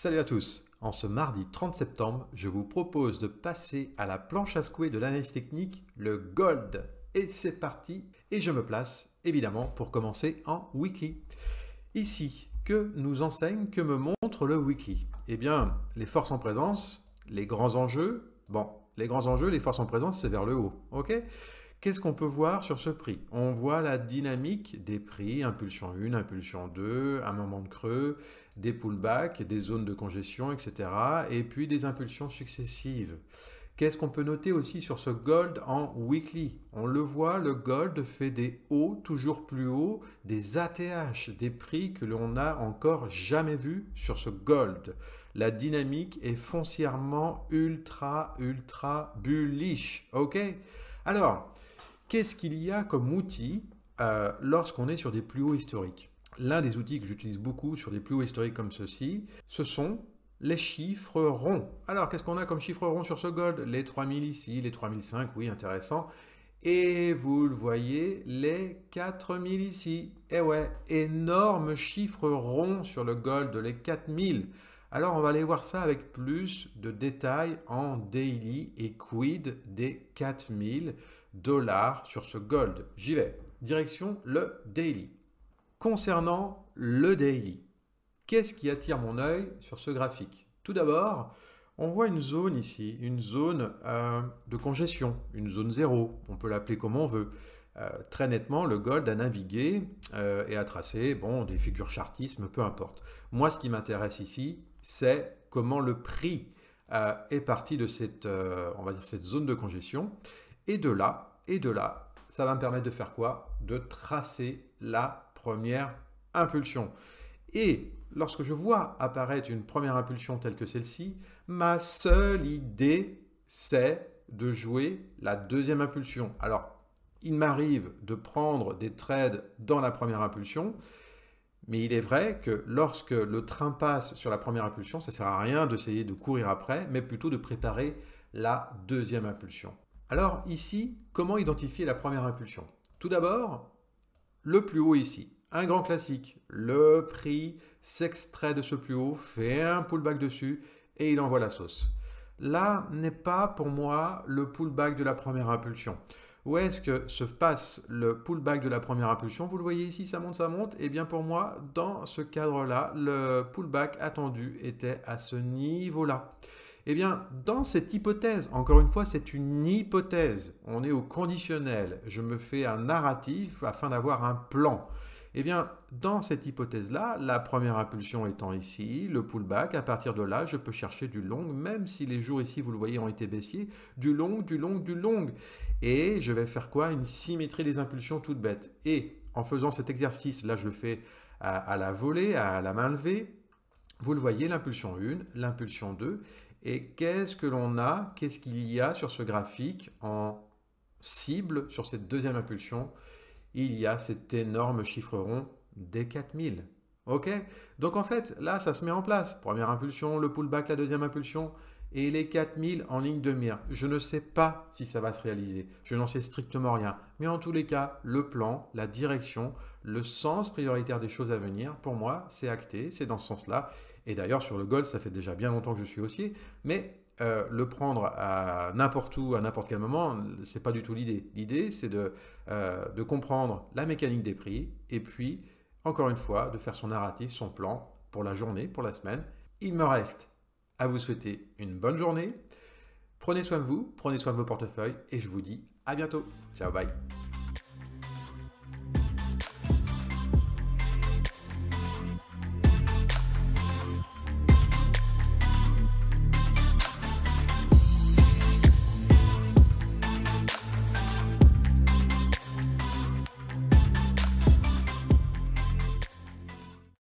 Salut à tous! En ce mardi 30 septembre, je vous propose de passer à la planche à secouer de l'analyse technique, le Gold. Et c'est parti! Et je me place, évidemment, pour commencer en weekly. Ici, que nous enseigne, que me montre le weekly? Eh bien, les forces en présence, les grands enjeux. Bon, les grands enjeux, les forces en présence, c'est vers le haut, ok? Qu'est-ce qu'on peut voir sur ce prix? On voit la dynamique des prix, impulsion 1, impulsion 2, un moment de creux, des pullbacks, des zones de congestion, etc. Et puis des impulsions successives. Qu'est-ce qu'on peut noter aussi sur ce gold en weekly? On le voit, le gold fait des hauts toujours plus hauts, des ATH, des prix que l'on n'a encore jamais vus sur ce gold. La dynamique est foncièrement ultra bullish. Ok? Alors, qu'est-ce qu'il y a comme outil lorsqu'on est sur des plus hauts historiques? L'un des outils que j'utilise beaucoup sur des plus hauts historiques comme ceci, ce sont les chiffres ronds. Alors, qu'est-ce qu'on a comme chiffres ronds sur ce gold? Les 3000 ici, les 3005, oui, intéressant. Et vous le voyez, les 4000 ici. Et ouais, énorme chiffre rond sur le gold, les 4000. Alors, on va aller voir ça avec plus de détails en daily et quid des 4000 $ sur ce gold. J'y vais. Direction le daily. Concernant le daily, qu'est-ce qui attire mon œil sur ce graphique? Tout d'abord, on voit une zone ici, une zone de congestion, une zone 0, on peut l'appeler comme on veut. Très nettement, le gold a navigué et a tracé des figures chartisme, peu importe. Moi, ce qui m'intéresse ici, c'est comment le prix est parti de cette, on va dire, cette zone de congestion. Et de là, ça va me permettre de faire quoi? De tracer la première impulsion. Et lorsque je vois apparaître une première impulsion telle que celle-ci, ma seule idée, c'est de jouer la deuxième impulsion. Alors, il m'arrive de prendre des trades dans la première impulsion, mais il est vrai que lorsque le train passe sur la première impulsion, ça ne sert à rien d'essayer de courir après, mais plutôt de préparer la deuxième impulsion. Alors ici, comment identifier la première impulsion? Tout d'abord, le plus haut ici. Un grand classique, le prix s'extrait de ce plus haut, fait un pullback dessus et il envoie la sauce. Là n'est pas pour moi le pullback de la première impulsion. Où est-ce que se passe le pullback de la première impulsion? Vous le voyez ici, ça monte, ça monte. Et bien pour moi, dans ce cadre-là, le pullback attendu était à ce niveau-là. Eh bien, dans cette hypothèse, encore une fois, c'est une hypothèse. On est au conditionnel. Je me fais un narratif afin d'avoir un plan. Eh bien, dans cette hypothèse-là, la première impulsion étant ici, le pullback, à partir de là, je peux chercher du long, même si les jours ici, vous le voyez, ont été baissiers, du long. Et je vais faire quoi? Une symétrie des impulsions toute bête. Et en faisant cet exercice, là, je le fais à la volée, à la main levée. Vous le voyez, l'impulsion 1, l'impulsion 2. Et qu'est-ce que l'on a? Qu'est-ce qu'il y a sur ce graphique en cible sur cette deuxième impulsion? Il y a cet énorme chiffre rond des 4000. Ok? Donc en fait, là, ça se met en place. Première impulsion, le pullback, la deuxième impulsion, et les 4000 en ligne de mire. Je ne sais pas si ça va se réaliser. Je n'en sais strictement rien. Mais en tous les cas, le plan, la direction, le sens prioritaire des choses à venir, pour moi, c'est acté, c'est dans ce sens-là. Et d'ailleurs, sur le gold, ça fait déjà bien longtemps que je suis haussier, mais le prendre à n'importe où, à n'importe quel moment, ce n'est pas du tout l'idée. L'idée, c'est de comprendre la mécanique des prix et puis, encore une fois, de faire son narratif, son plan pour la journée, pour la semaine. Il me reste à vous souhaiter une bonne journée. Prenez soin de vous, prenez soin de vos portefeuilles et je vous dis à bientôt. Ciao, bye.